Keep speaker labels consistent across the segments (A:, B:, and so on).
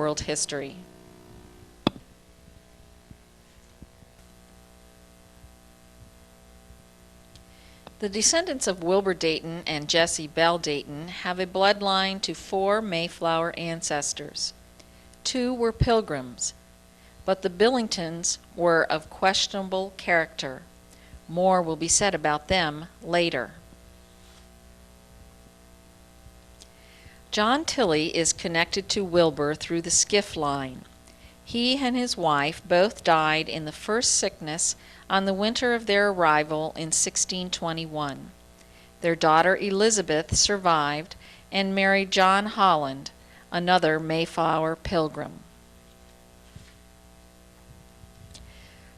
A: world history. The descendants of Wilber Dayton and Jessie Belle Dayton have a bloodline to 4 Mayflower ancestors. 2 were pilgrims, but the Billingtons were of questionable character. More will be said about them later. John Tilley is connected to Wilber through the Skiff line. He and his wife both died in the first sickness on the winter of their arrival in 1621. Their daughter Elizabeth survived and married John Holland, another Mayflower pilgrim.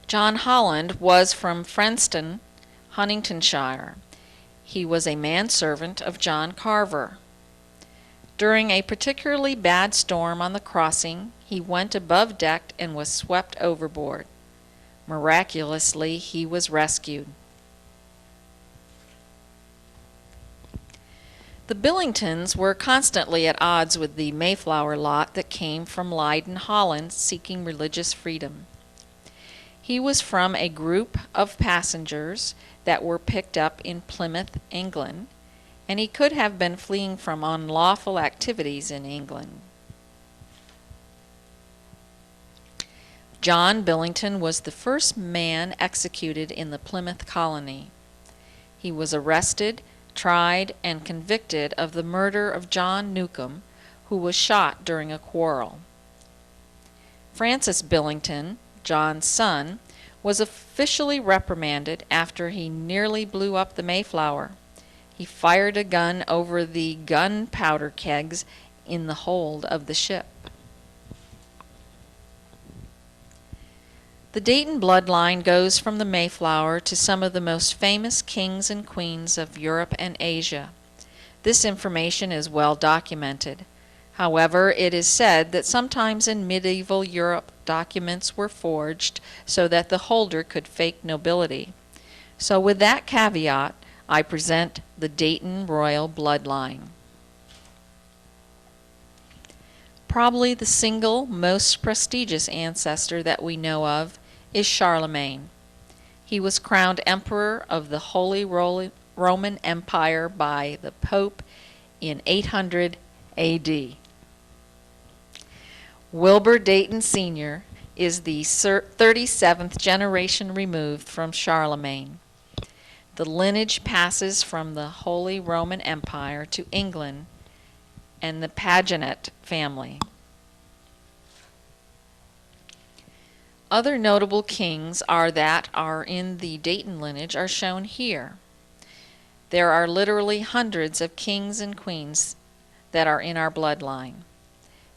A: John Holland was from Frienston, Huntingdonshire. He was a manservant of John Carver. During a particularly bad storm on the crossing, he went above deck and was swept overboard. Miraculously, he was rescued. The Billingtons were constantly at odds with the Mayflower lot that came from Leiden, Holland, seeking religious freedom. He was from a group of passengers that were picked up in Plymouth, England, and he could have been fleeing from unlawful activities in England. John Billington was the first man executed in the Plymouth colony. He was arrested, tried, and convicted of the murder of John Newcomb, who was shot during a quarrel. Francis Billington, John's son, was officially reprimanded after he nearly blew up the Mayflower. He fired a gun over the gunpowder kegs in the hold of the ship. The Dayton bloodline goes from the Mayflower to some of the most famous kings and queens of Europe and Asia. This information is well documented. However, it is said that sometimes in medieval Europe documents were forged so that the holder could fake nobility. So with that caveat, I present the Dayton royal bloodline. Probably the single most prestigious ancestor that we know of is Charlemagne. He was crowned emperor of the Holy Roman Empire by the Pope in 800 AD. Wilber Dayton Sr. is the 37th generation removed from Charlemagne. The lineage passes from the Holy Roman Empire to England and the Pagenet family. Other notable kings that are in the Dayton lineage are shown here. There are literally hundreds of kings and queens that are in our bloodline.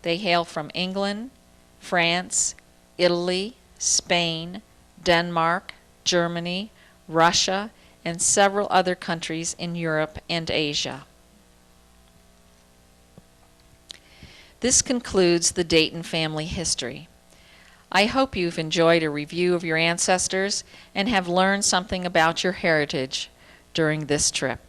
A: They hail from England, France, Italy, Spain, Denmark, Germany, Russia, and several other countries in Europe and Asia. This concludes the Dayton family history. I hope you've enjoyed a review of your ancestors and have learned something about your heritage during this trip.